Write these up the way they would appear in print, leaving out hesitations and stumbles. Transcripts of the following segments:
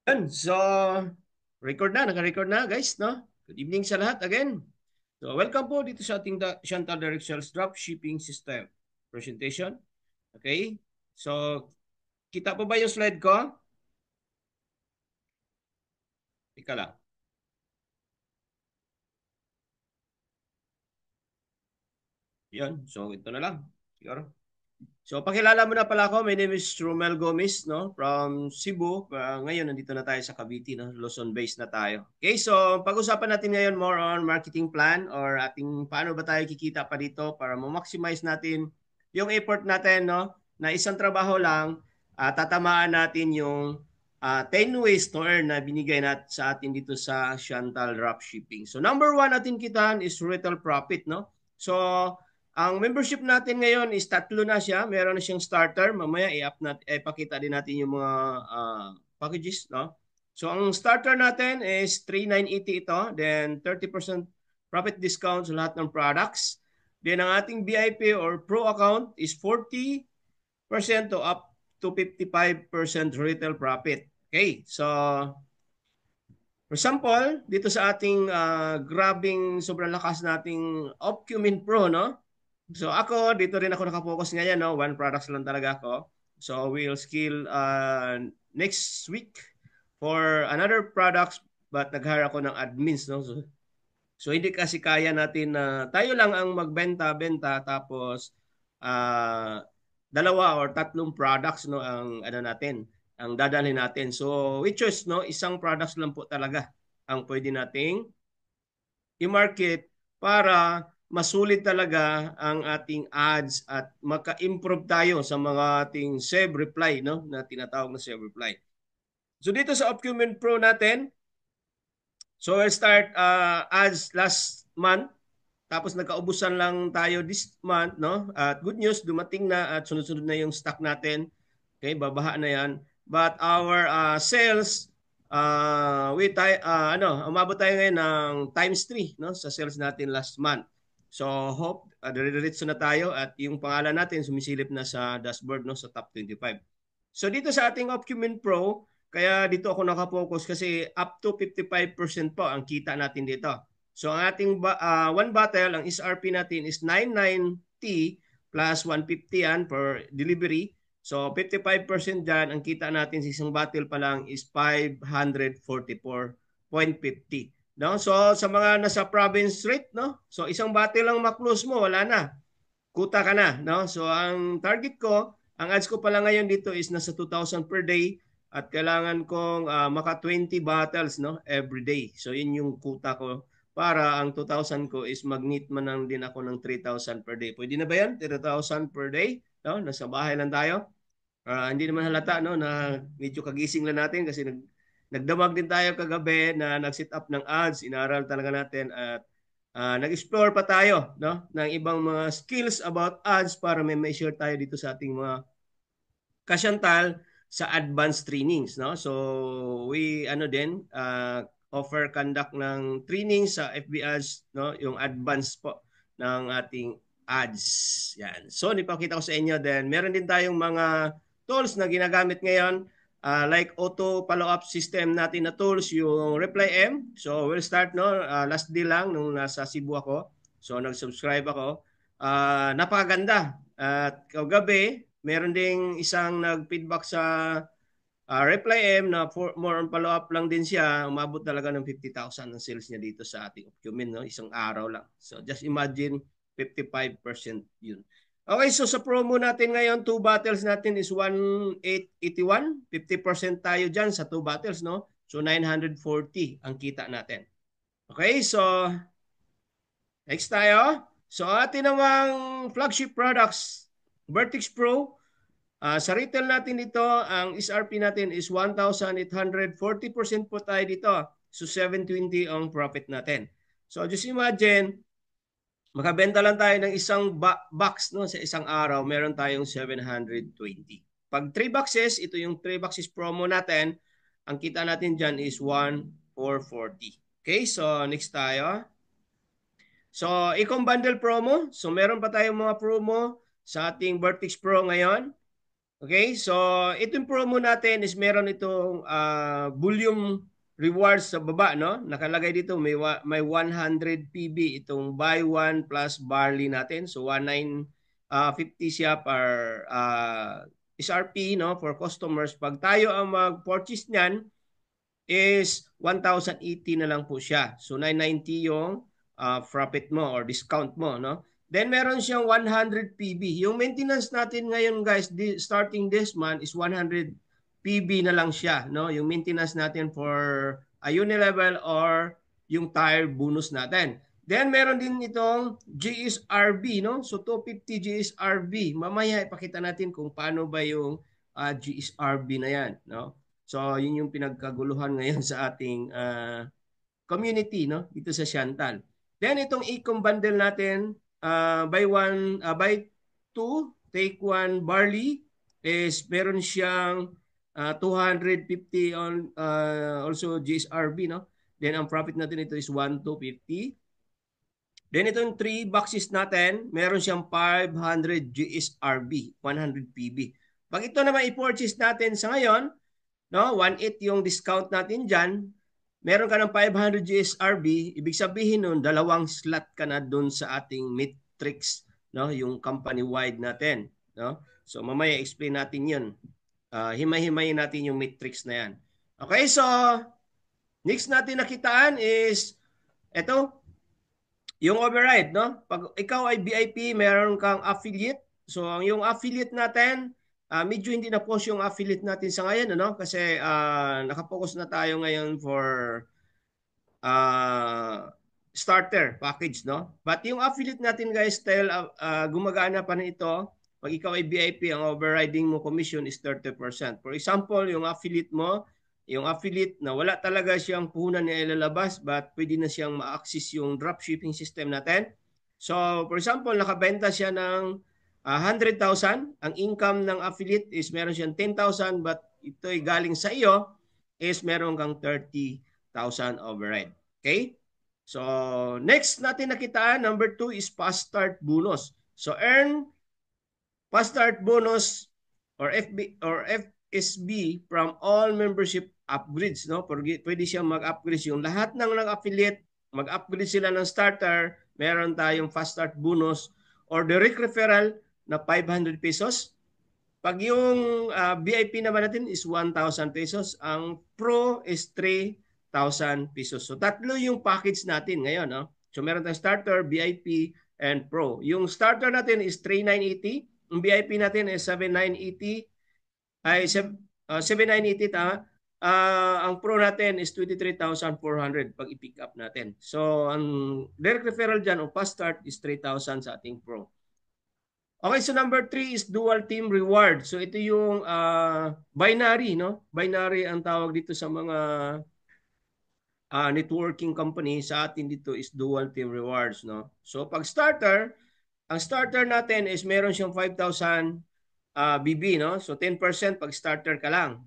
Yan. So, naka-record na guys, no? Good evening sa lahat again. So, welcome po dito sa ating Chantal Direct Sales Drop Shipping System presentation. Okay? So, kita po ba yung slide ko? Ika lang. Yan. So, ito na lang. Siguro. So, pakilala mo na pala ako. My name is Romel Gomez, no? From Cebu. Ngayon, nandito na tayo sa Cavite, no? Luzon based na tayo. Okay, so pag-usapan natin ngayon more on marketing plan or ating paano ba tayo kikita pa dito para ma-maximize natin yung effort natin, no? Na isang trabaho lang, tatamaan natin yung 10 ways to earn na binigay natin sa atin dito sa Chantal Dropshipping. So, number one natin kitaan is retail profit, no? So, ang membership natin ngayon is tatlo na siya. Meron na siyang starter. Mamaya i-up natin, ipakita din natin yung mga packages, no? So ang starter natin is 3,980 ito. Then 30% profit discount sa lahat ng products. Then ang ating VIP or Pro account is 40% to up to 55% retail profit. Okay, so for example, dito sa ating grabing sobrang lakas nating Opcumin Pro, no? So ako, dito rin ako nakapokus ngayon, no? One products lang talaga ako. So we'll skill next week for another products but nag-hire ako ng admins, no? So hindi kasi kaya natin na tayo lang ang magbenta-benta tapos uh, dalawa or tatlong products, no, ang ano natin, ang dadalhin natin. So which is, no, isang products lang po talaga ang pwede nating i-market para masulit talaga ang ating ads at maka-improve tayo sa mga ating save reply, no, na tinatawag na save reply. So dito sa Opcumin Pro natin, so we'll start ads last month, tapos nagkaubusan lang tayo this month, no? At good news, dumating na at sunod-sunod na yung stock natin. Okay, babaha na yan. But our sales, umabot tayo ngayon ng times 3, no, sa sales natin last month. So hope dire-diretso na tayo at yung pangalan natin sumisilip na sa dashboard, no, sa top 25. So dito sa ating Opcumin Pro, kaya dito ako nakapokus kasi up to 55% po ang kita natin dito. So ang ating one bottle, ang SRP natin is 990 plus 150 yan per delivery. So 55% dyan, ang kita natin sa isang bottle pa lang is 544.50. No? So sa mga nasa province rate, no? So isang bottle lang maklose mo, wala na. Kuta ka na, no? So ang target ko, ang ads ko pala ngayon dito is nasa 2,000 per day at kailangan kong maka 20 bottles, no, every day. So yun yung kuta ko para ang 2,000 ko is mag-meet man lang din ako ng 3,000 per day. Pwede na ba yan? 3,000 per day? No? Nasa bahay lang tayo. Hindi naman halata, no, na medyo kagising lang natin kasi nagdamag din tayo kagabi na nag-set up ng ads, inaral talaga natin at nag-explore pa tayo, no, ng ibang mga skills about ads para may share tayo dito sa ating mga kasyantal sa advanced trainings, no? So we offer conduct ng training sa FB ads, no, yung advanced po ng ating ads. Yan. So nipakita ko sa inyo, then meron din tayong mga tools na ginagamit ngayon, like auto follow-up system natin na tools, yung Reply M. So we'll start, no, last day lang nung nasa Cebu ako. So nag-subscribe ako. Napakaganda. At kagabi, meron ding isang nag-feedback sa Reply M na more on follow-up lang din siya. Umabot talaga ng 50,000 ang sales niya dito sa ating Opcumin, no? Isang araw lang. So just imagine 55% yun. Okay, so sa promo natin ngayon, 2 bottles natin is 1,881. 50% tayo dyan sa 2 bottles, no? So 940 ang kita natin. Okay, so next tayo. So atin namang flagship products, Vertex Pro. Sa retail natin dito, ang SRP natin is 1,840% po tayo dito. So 720 ang profit natin. So just imagine, makabenta lang tayo ng isang box, no, sa isang araw, meron tayong 720. Pag 3 boxes, ito yung 3 boxes promo natin, ang kita natin dyan is 1,440. Okay, so next tayo. So, Ecom Bundle promo. So, meron pa tayong mga promo sa ating Vertex Pro ngayon. Okay, so itong promo natin is meron itong volume rewards sa baba, no? Nakalagay dito may 100 PB itong buy one plus barley natin. So 1950 siya per SRP, no, for customers. Pag tayo ang mag-purchase niyan is 1,080 na lang po siya. So 990 yung profit mo or discount mo, no? Then meron siyang 100 PB. Yung maintenance natin ngayon guys, starting this month is 100 PB na lang siya, no? Yung maintenance natin for a unilevel or yung tire bonus natin. Then meron din itong GSRB, no? So 250 GSRB. Mamaya ipakita natin kung paano ba yung GSRB na yan, no? So yun yung pinagkaguluhan ngayon sa ating community, no, dito sa Shantal. Then itong Ecom bundle natin, buy two, take one barley is meron siyang 250 on also GSRB, no. Then ang profit natin ito is 1,250. Then itong 3 boxes natin, meron siyang 500 GSRB, 100 PB. Pag ito naman i-purchase natin sa ngayon, no, 1.8 yung discount natin diyan, meron ka ng 500 GSRB, ibig sabihin nun, dalawang slot ka na doon sa ating matrix, no, yung company-wide natin, no? So mamaya explain natin 'yun. Himay-himayin natin yung matrix na 'yan. Okay, so next natin nakitaan is ito, yung override, no? Pag ikaw ay VIP, meron kang affiliate. So yung affiliate natin, medyo hindi na post yung affiliate natin sa ngayon, ano? Kasi nakapokus na tayo ngayon for starter package, no? But yung affiliate natin guys, still gumagana pa rin ito. Pag ikaw ay VIP, ang overriding mo commission is 30%. For example, yung affiliate mo, yung affiliate na wala talaga siyang puhunan na ilalabas but pwede na siyang ma-access yung dropshipping system natin. So, for example, nakabenta siya ng 100,000. Ang income ng affiliate is meron siyang 10,000 but ito'y galing sa iyo is meron kang 30,000 override. Okay? So, next natin nakitaan, number 2 is fast start bonus. So, earn fast start bonus or FSB from all membership upgrades, no? Pwede siyang mag-upgrade yung lahat ng affiliate, mag-upgrade sila ng starter, meron tayong fast start bonus or direct referral na 500 pesos. Pag yung VIP naman natin is 1,000 pesos, ang Pro is 3,000 pesos. So tatlo yung package natin ngayon, no? So meron tayong starter, VIP, and Pro. Yung starter natin is 3,980. Yung VIP natin is 7,980. Ay 7,980 tama. Ang Pro natin is 23,400 pag i-pick up natin. So ang direct referral dyan o fast start is 3,000 sa ating Pro. Okay, so number 3 is dual team reward. So ito yung binary, no? Binary ang tawag dito sa mga networking company. Sa atin dito is dual team rewards, no? So pag starter, ang starter natin is meron siyang 5,000 BB, no? So 10% pag starter ka lang.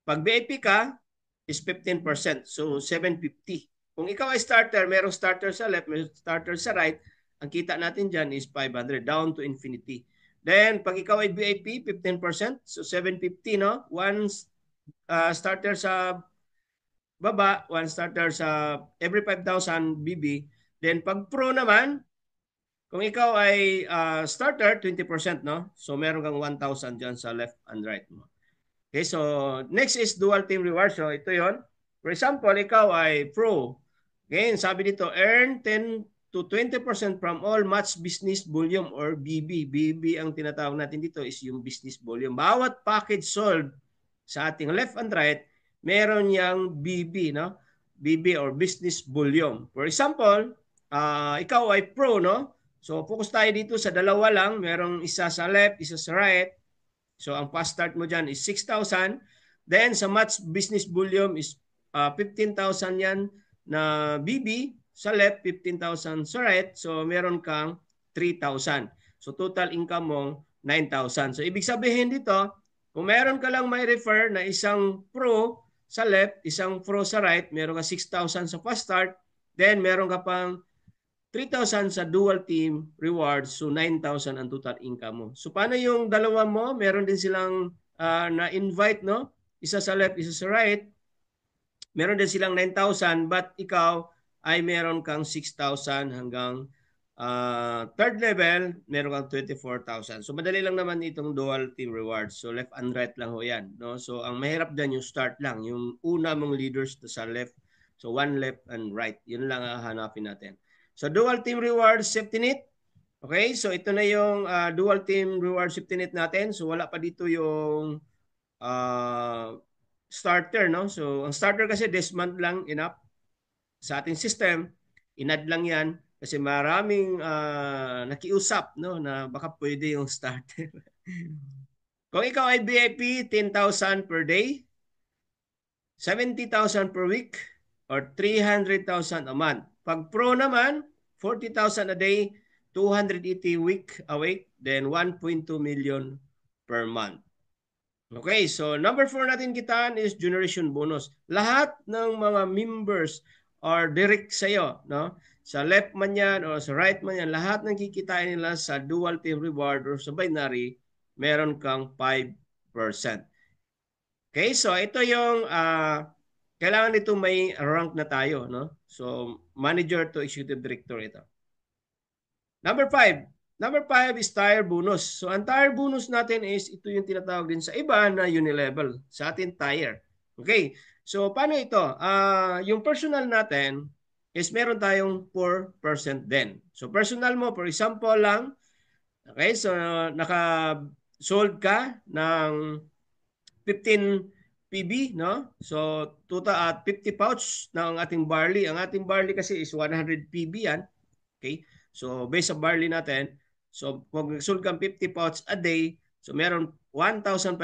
Pag VIP ka is 15%. So 750. Kung ikaw ay starter, merong starter sa left, merong starter sa right, ang kita natin dyan is 500 down to infinity. Then pag ikaw ay VIP, 15%. So 750, no? One starter sa baba, one starter sa every 5,000 BB. Then pag pro naman, kung ikaw ay starter, 20%, no? So meron kang 1,000 dyan sa left and right mo. Okay, so next is dual team reward. So ito yon. For example, ikaw ay pro. Okay, sabi dito, earn 10 to 20% from all match business volume or BB. BB ang tinatawag natin dito is yung business volume. Bawat package sold sa ating left and right, meron yang BB, no? BB or business volume. For example, ikaw ay pro, no? So focus tayo dito sa dalawa lang. Merong isa sa left, isa sa right. So ang fast start mo dyan is 6,000. Then sa match business volume is 15,000 yan na BB. Sa left, 15,000 sa right. So meron kang 3,000. So total income mo 9,000. So ibig sabihin dito, kung meron ka lang may refer na isang pro sa left, isang pro sa right, meron ka 6,000 sa fast start, then meron ka pang 3,000 sa dual team rewards, so 9,000 ang total income mo. So paano yung dalawa mo? Meron din silang na-invite, no? Isa sa left, isa sa right. Meron din silang 9,000 but ikaw ay meron kang 6,000 hanggang third level, meron kang 24,000. So madali lang naman itong dual team rewards. So left and right lang ho yan. No? So ang mahirap dyan yung start lang. Yung una mong leaders sa left. So one left and right. Yun lang hanapin natin. So dual team rewards safety net. Okay, so ito na yung dual team reward safety net natin. So wala pa dito yung starter, no? So ang starter kasi this month lang enough sa ating system. Inad lang yan kasi maraming nakiusap, no, na baka pwede yung starter. Kung ikaw ay VIP, 10,000 per day, 70,000 per week, or 300,000 a month. Pag pro naman, 40,000 a day, 280 week a week, then 1.2 million per month. Okay, so number 4 natin kitaan is generation bonus. Lahat ng mga members or direct sa'yo, no? Sa left man yan o sa right man yan, lahat ng kikitain nila sa dual team reward or sa binary, meron kang 5%. Okay, so ito yung kailangan nito may rank na tayo, no? So manager to executive director ito. Number 5. Number 5 is tire bonus. So ang tire bonus natin is ito yung tinatawag din sa iba na unilevel. Sa atin tire. Okay. So paano ito? Yung personal natin is meron tayong 4% din. So personal mo, for example lang, okay, so naka-sold ka ng 15 PB, no? So total at 50 pouch ng ating barley. Ang ating barley kasi is 100 PB yan. Okay? So based sa barley natin, so kung nagsold kang 50 pouch a day, so meron 1,500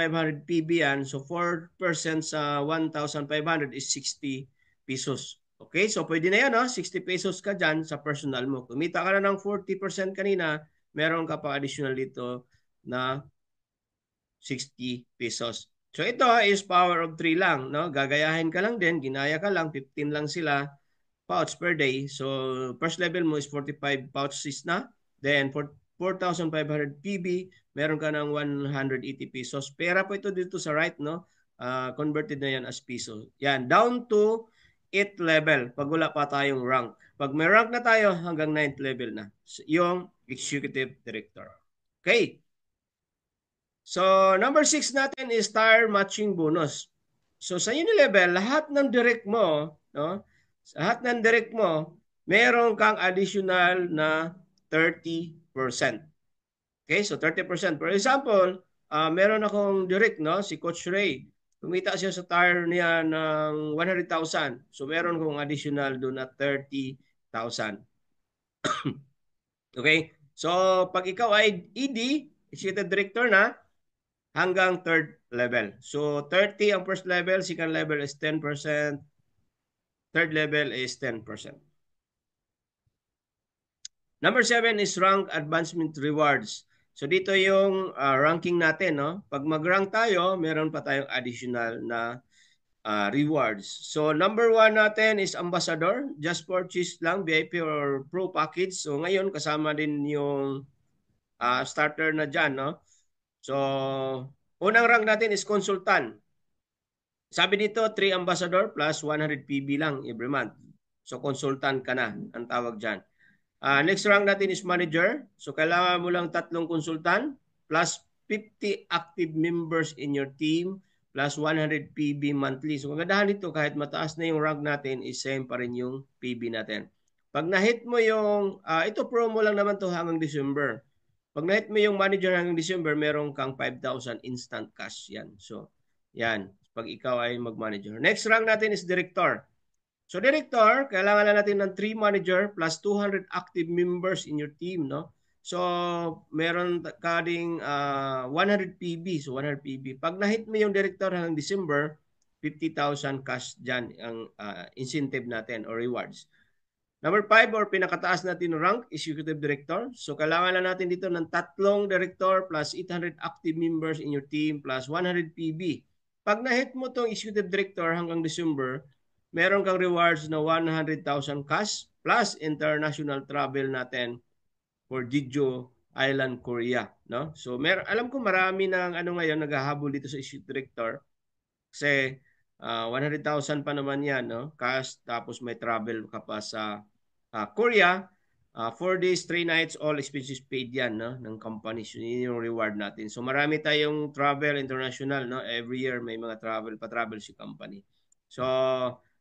PB yan. So 4% sa 1,500 is 60 pesos. Okay? So pwede na yan, no? 60 pesos ka dyan sa personal mo. Kumita ka na ng 40% kanina, meron ka pa additional dito na 60 pesos. So ito is power of 3 lang, no? Gagayahin ka lang din, ginaya ka lang, 15 lang sila pouch per day. So first level mo is 45 pouches na. Then for 4,500 PB, meron ka ng 180 pesos. Pera po ito dito sa right, no? Converted na yan as peso. Yan, down to 8th level pag wala pa tayong rank. Pag may rank na tayo, hanggang 9th level na. Yung executive director. Okay. So, number 6 natin is tire matching bonus. So, sa Unilevel, lahat ng direct mo, no? Lahat ng direct mo, meron kang additional na 30%. Okay, so 30%. For example, meron akong direct, no? Si Coach Ray. Kumita siya sa tire niya ng 100,000. So, meron kong additional doon na 30,000. Okay? So, pag ikaw ay ED, executive director na, hanggang third level. So 30 ang first level, second level is 10%, third level is 10%. Number 7 is rank advancement rewards. So dito yung ranking natin, no? Pag mag-rank tayo, meron pa tayong additional na rewards. So number 1 natin is ambassador, just purchase lang VIP or pro package. So ngayon kasama din yung starter na dyan, no? So unang rank natin is consultant. Sabi dito, 3 ambassador plus 100 PB lang every month. So, consultant ka na, ang tawag dyan. Next rank natin is manager. So, kailangan mo lang 3 consultant plus 50 active members in your team plus 100 PB monthly. So, kagandahan nito, kahit mataas na yung rank natin, is same pa rin yung PB natin. Pag na-hit mo yung, ito promo lang naman to hanggang December. Pag na-hit mo yung manager hanggang December, meron kang 5,000 instant cash yan. So, yan. Pag ikaw ay mag-manager. Next rank natin is director. So, director, kailangan na natin ng 3 manager plus 200 active members in your team, no? So, meron ka ding 100 PB. So, 100 PB. Pag na-hit mo yung director hanggang December, 50,000 cash dyan ang incentive natin or rewards. Number 5 or pinakataas natin rank, executive director. So kailangan lang natin dito ng 3 director plus 800 active members in your team plus 100 PB. Pag na-hit mo tong executive director hanggang December, meron kang rewards na 100,000 cash plus international travel natin for Jeju Island, Korea, no? So alam ko marami ng ano ngayon naghahabol dito sa issue director kasi 100,000 pa naman 'yan, no? Cash tapos may travel ka pa sa Korea. 4 days, 3 nights, all expenses paid yan, no? Ng company. So, yun yung reward natin. So, marami tayong travel international, no? Every year may mga pa-travel si company. So,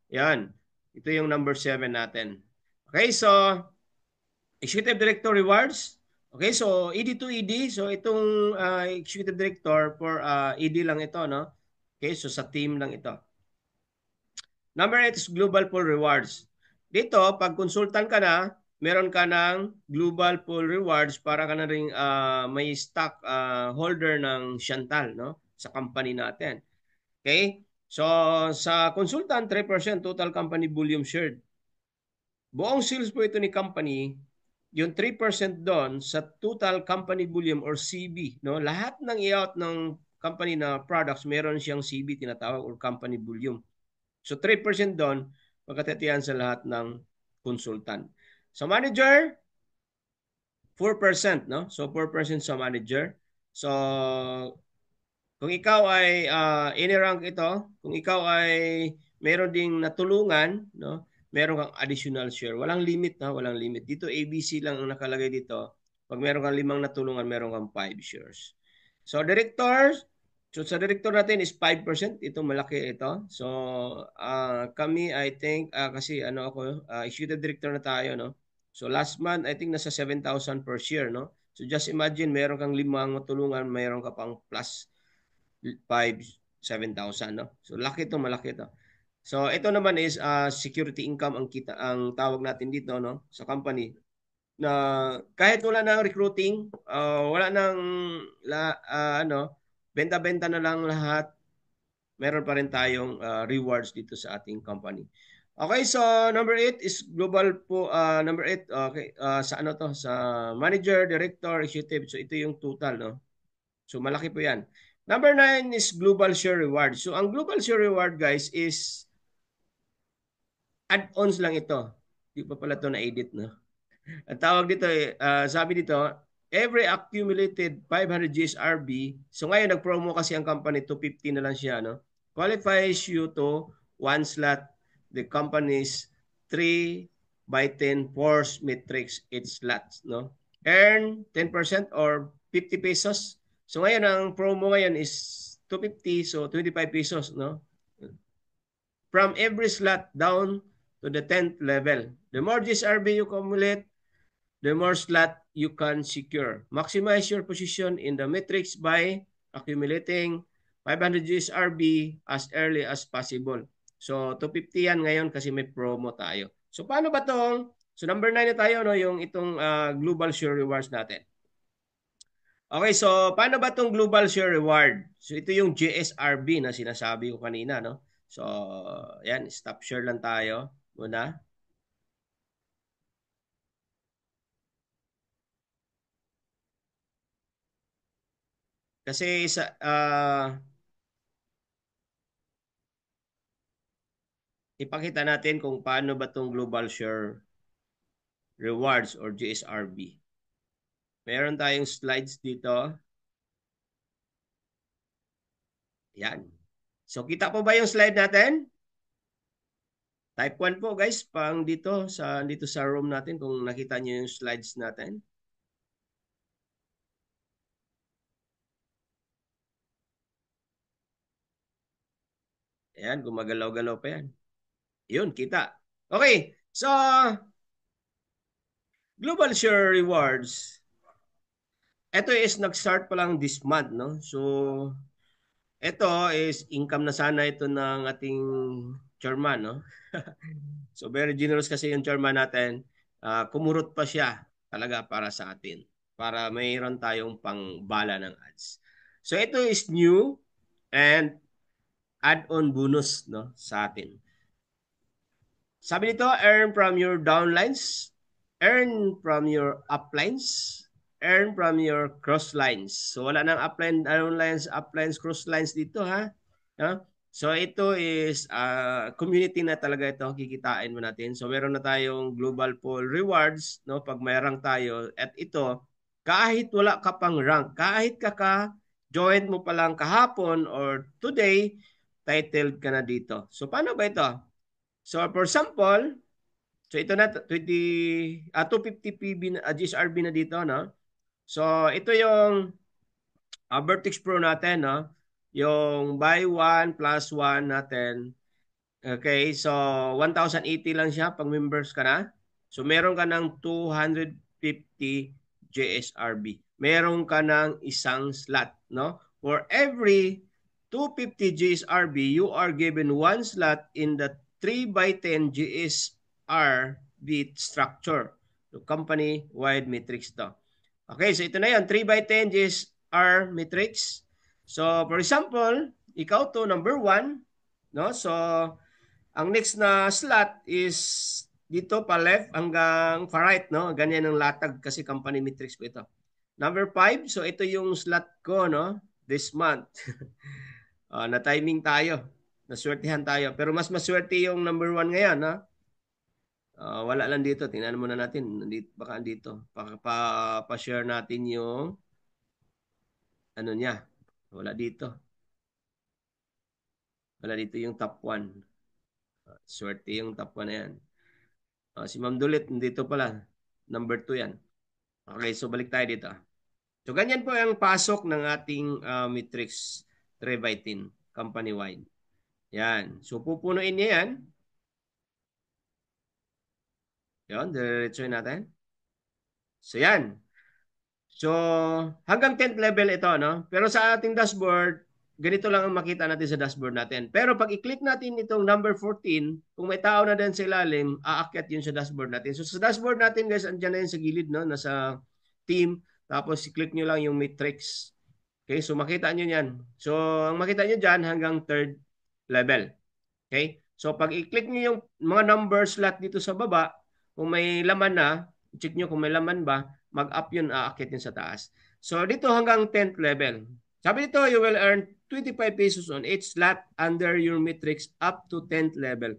yan. Ito yung number 7 natin. Okay, so, Executive Director Rewards. Okay, so ED to ED. So, itong Executive Director for ED lang ito, no? Okay, so sa team lang ito. Number 8 is Global Pool Rewards. Dito, pag consultant ka na, meron ka ng Global Pool Rewards para ka na rin may stock holder ng Chantal, no? Sa company natin. Okay? So, sa consultant, 3% total company volume shared. Buong sales po ito ni company, yung 3% doon sa total company volume or CB, no? Lahat ng i-out ng company na products, meron siyang CB tinatawag or company volume. So 3% doon, pagkatatiyan sa lahat ng consultant. Sa manager, 4%, no? So 4% sa manager. So kung ikaw ay ini-rank ito, kung ikaw ay meron ding natulungan, no? Meron kang additional share. Walang limit, na, walang limit. Dito ABC lang ang nakalagay dito. Pag meron kang 5 natulungan, meron kang 5 shares. So directors, so sa director natin is 5%. Ito malaki ito. So kami I think kasi ano ako, executive director na tayo, no. So last month I think nasa 7,000 per share, no. So just imagine meron kang 5 matulungan, meron ka pang plus 5, 7,000, no? So laki to, malaki to. So ito naman is security income ang ang tawag natin dito, no, sa company. Na kahit wala nang recruiting, wala nang benta-benta na lang lahat, meron pa rin tayong rewards dito sa ating company. Okay, so number 8 is global po, number 8, okay, sa ano to, sa manager, director, executive. So ito yung total, no? So malaki po yan. Number 9 is global share reward. So ang global share reward, guys, is add-ons lang ito. Di pa pala ito na-edit, no? Ang tawag dito, sabi dito, every accumulated 500 GSRB, so ngayon nag-promo kasi ang company, 250 na lang siya, no? Qualifies you to one slot, the company's 3 by 10 force matrix each slots, no? Earn 10% or 50 pesos. So ngayon, ang promo ngayon is 250, so 25 pesos, no? From every slot down to the 10th level. The more GSRB you accumulate, the more slot you can secure. Maximize your position in the matrix by accumulating 500 GSRB as early as possible. So, 250 yan ngayon kasi may promo tayo. So, paano ba itong? So, number 9 na tayo, no, yung itong global share rewards natin. Okay, so paano ba itong global share reward? So, ito yung GSRB na sinasabi ko kanina, no? So, yan, stop share lang tayo muna. Kasi sa ipakita natin kung paano ba itong global share rewards or GSRB. Meron tayong slides dito. Yan. So kita po ba yung slide natin? Type 1 po guys, pang dito sa room natin kung nakita niyo yung slides natin. Ayan, gumagalaw-galaw pa yan. Yun, kita. Okay, so global share rewards. Ito is nag-start pa lang this month, no? So ito is income na sana ito ng ating chairman, no? So very generous kasi yung chairman natin. Kumurot pa siya talaga para sa atin. Para mayroon tayong pangbala ng ads. So ito is new and add-on bonus, no, sa atin. Sabi nito, earn from your downlines, earn from your uplines, earn from your crosslines. So wala nang upline, downlines, uplines, crosslines dito, ha? So ito is community na talaga ito, kikitain mo natin. So meron na tayong global poll rewards, no, pag may rank tayo. At ito, kahit wala ka pang rank, kahit join mo pa lang kahapon or today, titled ka na dito. So paano ba ito? So for example, so ito na 250 PB na GSRB na dito, no? So ito yung Vertex Pro natin, no? Yung buy 1 plus 1 natin. Okay, so 1,080 lang siya pag members ka na. So meron ka ng 250 JSRB. Meron ka ng isang slot, no? For every 250 JSRB, you are given one slot in the 3x10 JSRB structure. So company-wide matrix to. Okay, so ito na yan. 3x10 JSR matrix. So for example, ikaw to number 1, no? So ang next na slot is dito pa left hanggang far right, no? Ganyan ang latag kasi company matrix ko ito. Number 5, so ito yung slot ko, no? This month. Na-timing tayo. Naswertihan tayo. Pero mas maswerte yung number 1 ngayon, no? Wala lang dito. Tingnan muna natin. Nandito, baka andito. Pa-share natin yung ano niya. Wala dito. Wala dito yung top 1. Swerte yung top 1 na yan. Si Ma'am Dulit, dito pala. Number 2 yan. Okay, so balik tayo dito. So ganyan po ang pasok ng ating matrix Trevitin company-wide. Yan. So pupunuin niya yan. Yan, diretsuin natin. So yan. So hanggang 10th level ito, no? Pero sa ating dashboard, ganito lang ang makita natin sa dashboard natin. Pero pag i-click natin itong number 14, kung may tao na din sa ilalim, aakyat yun sa dashboard natin. So sa dashboard natin guys, andyan na yun sa gilid, no? Nasa team. Tapos i-click nyo lang yung matrix. Okay, so makita nyo yan. So ang makita nyo dyan hanggang 3rd level. Okay, so pag i-click nyo yung mga number slot dito sa baba, kung may laman na, check nyo kung may laman ba, mag-up yun, aakit yun sa taas. So dito hanggang 10th level. Sabi dito, you will earn 25 pesos on each slot under your matrix up to 10th level.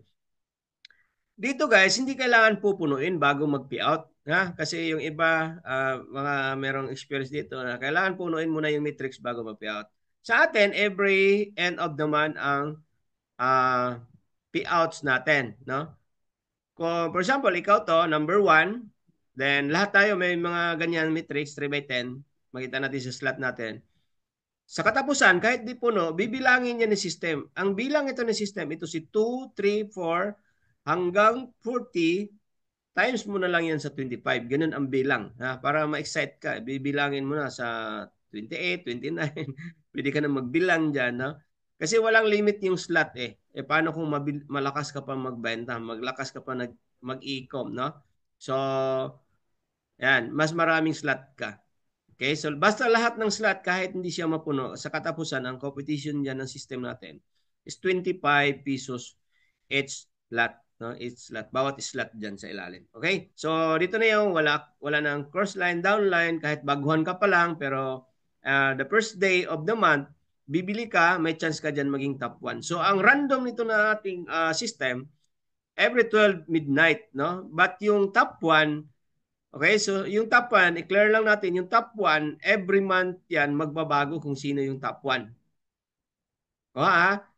Dito guys, hindi kailangan pupunuin bago mag-payout. Ha? Kasi yung iba, mga merong experience dito na kailangan punuin muna yung matrix bago mag-payout. Sa atin, every end of the month ang payouts natin. No? Kung, for example, ikaw to, number 1, then lahat tayo may mga ganyan matrix, 3x10. Makita natin sa slot natin. Sa katapusan, kahit di puno, bibilangin niya ni system. Ang bilang ito ni system, ito si 2, 3, 4, hanggang 40, times mo na lang yan sa 25. Ganun ang bilang. Ha? Para ma-excite ka, bibilangin mo na sa 28, 29. Pwede ka na magbilang dyan. No? Kasi walang limit yung slot eh. Paano kung malakas ka pa magbenta, maglakas ka pa mag-e-com, no? So, yan, mas maraming slot ka. Okay, so basta lahat ng slot kahit hindi siya mapuno, sa katapusan ang competition diyan ng system natin is 25 pesos each slot, no? Each slot, bawat slot diyan sa ilalim. Okay? So dito na yung wala nang cross line, down line kahit baguhan ka pa lang pero the first day of the month bibili ka, may chance ka diyan maging top 1. So ang random nito na ating system every 12 midnight, no? But yung top 1, okay, so yung top 1, i-clear lang natin, yung top 1, every month yan magbabago kung sino yung top 1. O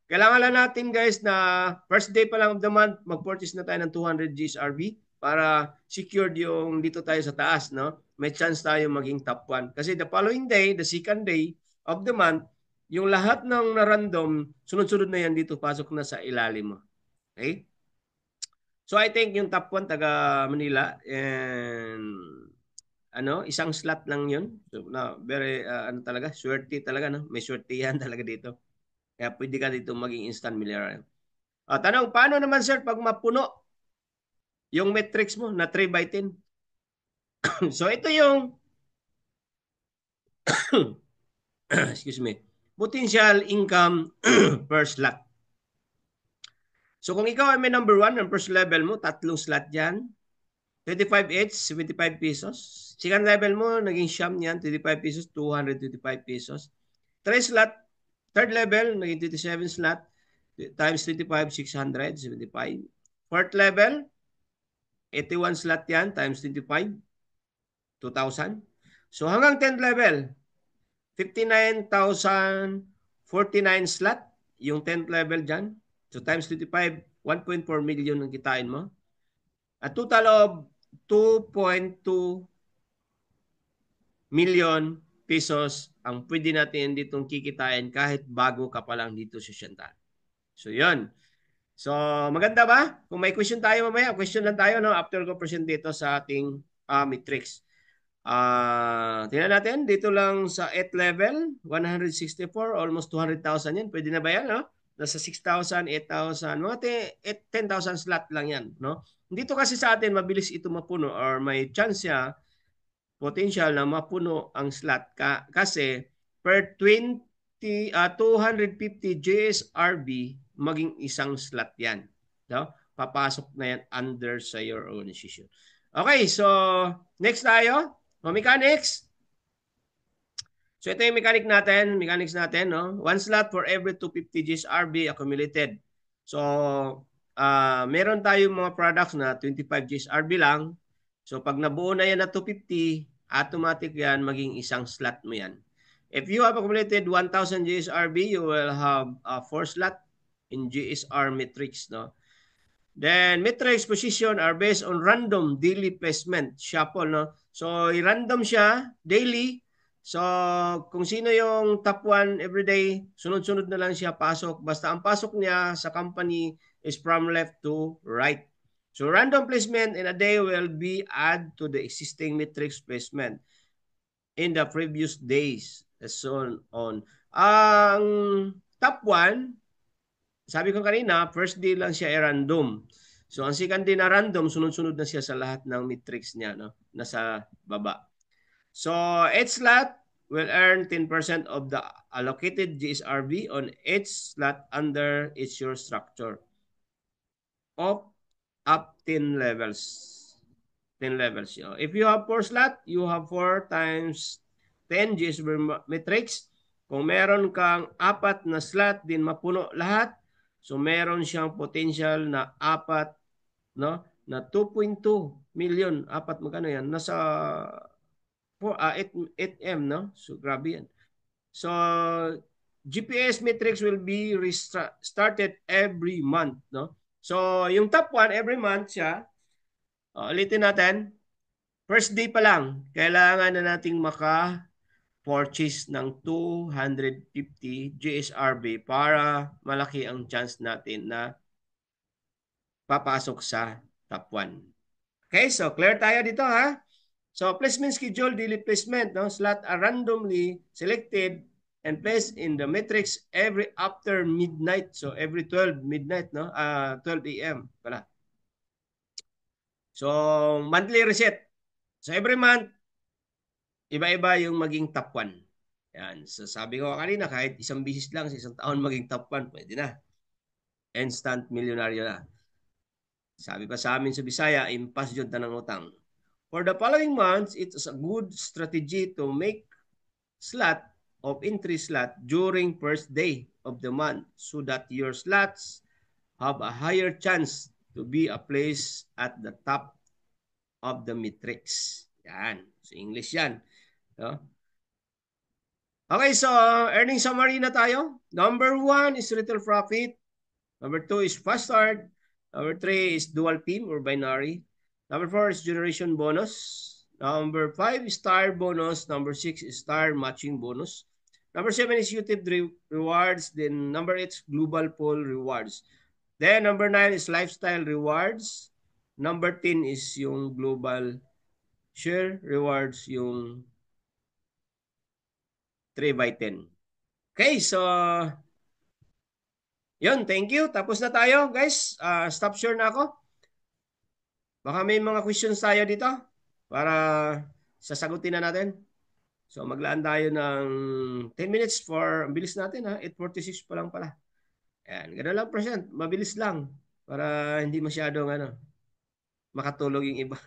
kailangan lang natin guys na first day pa lang of the month, mag-purchase na tayo ng 200 GSRB para secured yung dito tayo sa taas, no? May chance tayo maging top 1. Kasi the following day, the second day of the month, yung lahat ng na-random, sunod-sunod na yan dito, pasok na sa ilalim mo. Okay? So I think yung top 1 taga Manila and isang slot lang 'yun. So very talaga, swerte talaga no. May swertihan talaga dito. Kaya pwede ka dito maging instant millionaire. Tanong, paano naman sir pag mapuno yung metrics mo na 3x10? So ito yung excuse me, potential income per slot. So kung ikaw ay may number 1 ng first level mo, tatlong slot diyan, 25 each, 75 pesos. Second level mo, naging siyam niyan, 25 pesos, 225 pesos. 3 slot, third level, naging 27 slot. times 25, 675. Fourth level, 81 slot yan, times 25, 2,000. So hanggang 10th level, 59,049 slot, yung 10th level dyan. So times 25, 1.4 million ang kitain mo. A total of 2.2 million pesos ang pwede natin ditong kikitain kahit bago ka pa lang dito sa Shantan. So yun. So maganda ba? Kung may question tayo mamaya, question lang tayo no after ko present dito sa ating matrix. Tingnan natin dito lang sa 8th level, 164, almost 200,000 yan. Pwede na ba yan, no? Nasa 6,000, 8,000, mga 10,000 slot lang yan, no? Dito kasi sa atin, mabilis ito mapuno or may chance siya, potential na mapuno ang slot kasi per 250 GSRB, maging isang slot yan. No? Papasok na yan under sa your own decision. Okay, so next tayo. Mechanics. So ito yung mechanics natin, no? One slot for every 250 GSRB accumulated. So meron tayong mga products na 25 GSRB lang. So pag nabuo na yan na 250, automatic yan maging isang slot mo yan. If you have accumulated 1,000 GSRB, you will have a 4 slot in GSR matrix, no? Then matrix position are based on random daily placement, shuffle, no? So random siya daily. So kung sino yung top 1 everyday, sunod-sunod na lang siya pasok. Basta ang pasok niya sa company is from left to right. So random placement in a day will be add to the existing matrix placement in the previous days. So on. Ang top 1, sabi ko kanina, first day lang siya random. So, ang second day na random, sunod-sunod na siya sa lahat ng matrix niya, no? Nasa baba. So, each slot will earn 10% of the allocated GSRB on each slot under its your structure of up 10 levels. 10 levels. If you have 4 slot, you have 4 times 10 GSRB matrix. Kung meron kang 4 na slot din mapuno lahat, so meron siyang potential na 4, no? Na 2.2 million. 4 magkano yan? Nasa 8M, no? So grabe yan. So GPS matrix will be restarted every month, no? So yung top 1 every month siya. Ulitin natin. First day pa lang, kailangan na nating maka-purchase ng 250 GSRB para malaki ang chance natin na papasok sa top 1. Okay, so clear tayo dito ha. So placement schedule, daily placement, no? Slot are randomly selected and placed in the matrix every after midnight. So every 12 midnight, no? 12 a.m. pala. So monthly reset. So every month, iba-iba yung maging top 1. Yan. So sabi ko kanina, kahit isang bisis lang sa isang taon maging top 1, pwede na. Instant milyonaryo na. Sabi pa sa amin sa Bisaya, impas jud tanang utang. For the following months, it is a good strategy to make slot of entry slot during first day of the month so that your slots have a higher chance to be a place at the top of the matrix. Yan. So English yan. No? Okay, so earning summary na tayo. Number 1 is retail profit. Number 2 is fast start. Number 3 is dual team or binary. Number 4 is generation bonus. Number 5 is star bonus. Number 6 is star matching bonus. Number 7 is YouTube rewards. Then number 8 is global pool rewards. Then number 9 is lifestyle rewards. Number 10 is yung global share rewards, yung 3x10. Okay, so yun, thank you. Tapos na tayo, guys. Stop share na ako. Baka may mga questions tayo dito para sasagutin na natin. So maglaan tayo ng 10 minutes for, bilis natin ha, 8:46 pa lang pala. Ayan, gano'n lang percent, mabilis lang para hindi masyadong makatulog yung iba.